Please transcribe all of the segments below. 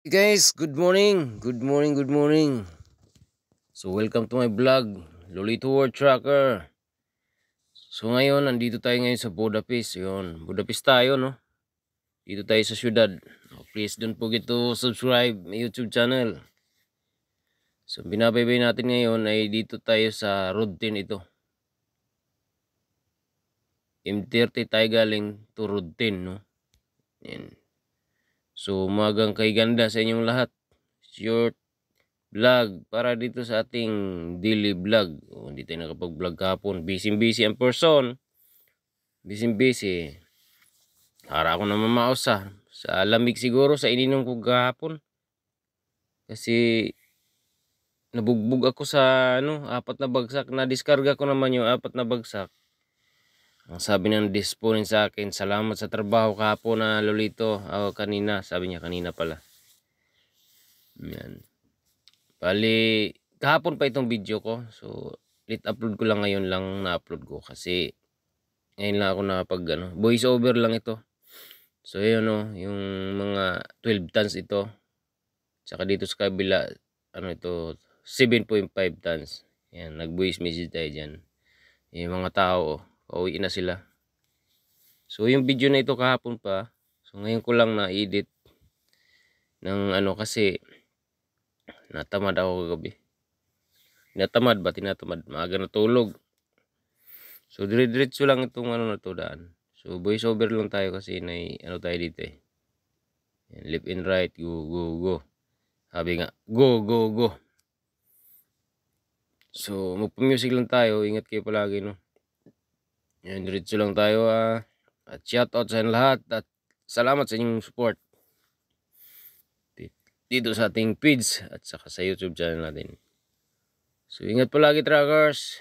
Hey guys, good morning. Good morning, good morning. So welcome to my vlog, Lolito World Tracker. So ngayon, nandito tayo ngayon sa Budapest. Yun, Budapest tayo, no? Dito tayo sa syudad. Please don't forget to subscribe my YouTube channel. So binabaybay natin ngayon ay dito tayo sa Road 10 ito. M30 tayo galing to Road 10, no? Yan. So umagang kay ganda sa inyong lahat. Short vlog para dito sa ating daily vlog. Hindi tayo nakapag-vlog kahapon. Busy ang person. Busy. Para ako naman mausa. Sa lamig siguro sa ininom ko kahapon. Kasi nabugbog ako sa 4 na bagsak. Na-discarga ko naman yung 4 na bagsak. Ang sabi ng disponin sa akin, salamat sa trabaho kahapon na Lolito. Kanina, sabi niya kanina pala. Yan. Bali, kahapon pa itong video ko. So, late upload ko lang ngayon lang na-upload ko. Kasi, ngayon lang ako nakapag voice over lang ito. So, yun yung mga 12 tons ito. Tsaka dito sa kabila, ito, 7.5 tons. Yan, nag-voice message tayo dyan. Yung mga tao, pauwi na sila. So, yung video na ito kahapon pa. So, ngayon ko lang na-edit ng kasi natamad ako kagabi. Tinatamad. Maaga natulog. So, dire-diretso lang itong na to daan. So, voice over lang tayo kasi tayo dito eh. Yan, left and right, go. Sabi nga, go. So, magpa-music lang tayo. Ingat kayo palagi, no? Yan, diretso lang tayo, At shout out sa lahat. At salamat sa inyong support. Dito sa ating feeds at saka sa YouTube channel natin. So, ingat palagi, trackers.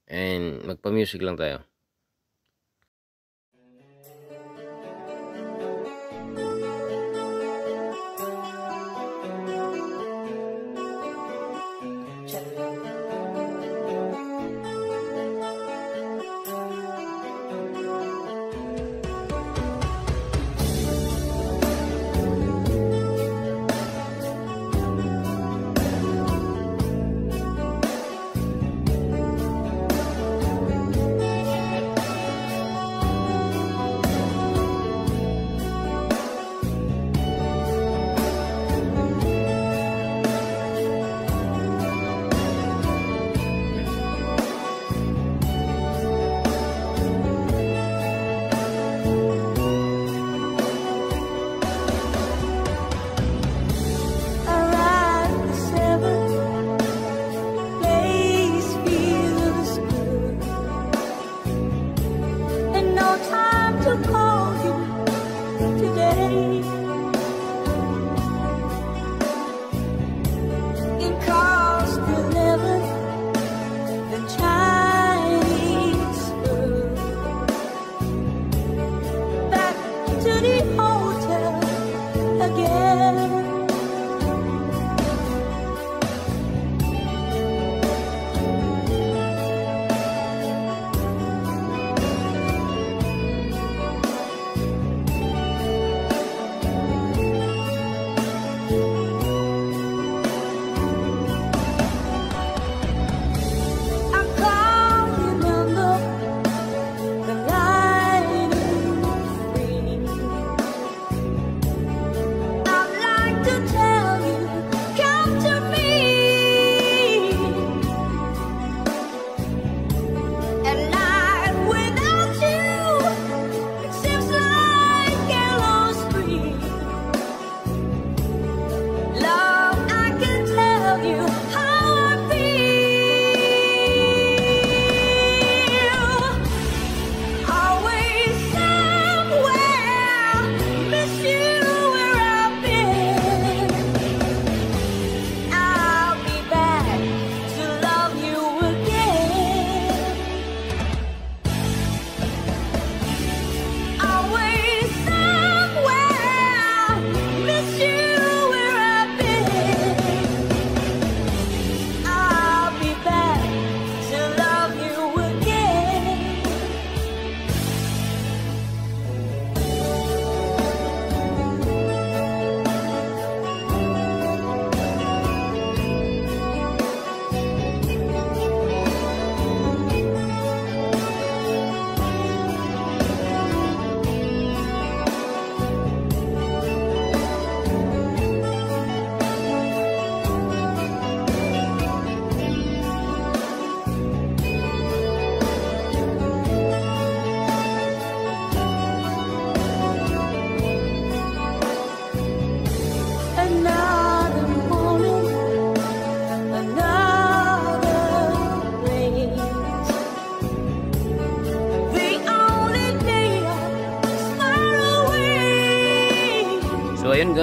And magpa-music lang tayo.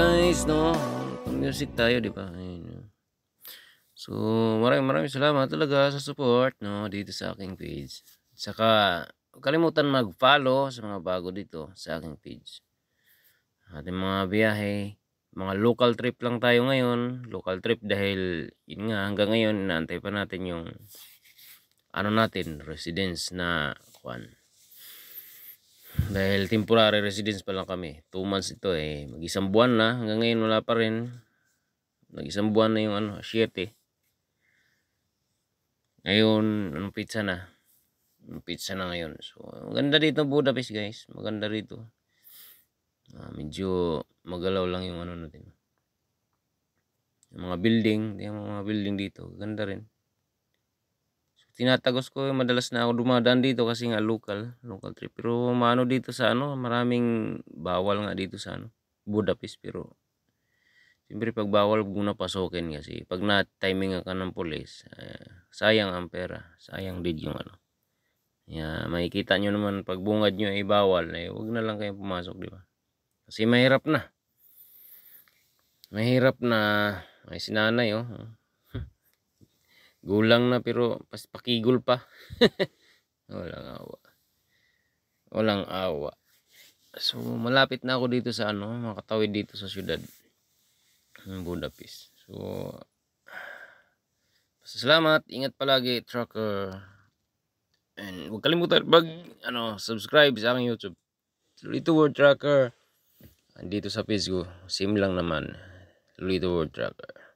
guys, no? Music tayo, di ba? Ayun. So, maraming salamat talaga sa support, no? Dito sa aking page. Saka, huwag kalimutan mag-follow sa mga bago dito sa aking page. Ating mga biyahe, mga local trip lang tayo ngayon. Local trip dahil, yun nga, hanggang ngayon, inaantay pa natin yung, ano natin, residence na, dahil temporary residence pa lang kami. 2 months ito eh. Mag-isang buwan na. Hanggang ngayon wala pa rin. Mag-isang buwan na yung 7. Ngayon, anong pizza na? Anong pizza na ngayon. So, maganda dito Budapest guys. Maganda rito. Medyo magalaw lang yung natin. Yung mga building. Yung mga building dito. Ganda rin. Tinatagos ko madalas na ako dumadaan dito kasi nga local trip, pero maano dito sa maraming bawal nga dito sa Budapest, pero siyempre pag bawal huwag na pasokin kasi pag na timing ka ng pulis, sayang ang pera, sayang din yung makikita nyo naman pag bungad nyo ay bawal, huwag na lang kayong pumasok, di ba? Kasi mahirap na may sinanay gulang na pero pakigol pa. Walang awa. So malapit na ako dito sa makatawid dito sa syudad ng Budapest. So salamat, ingat palagi trucker. And huwag kalimutan subscribe sa aking YouTube. Lolito World Trucker. Andito sa Facebook, same lang naman. Lolito World Trucker.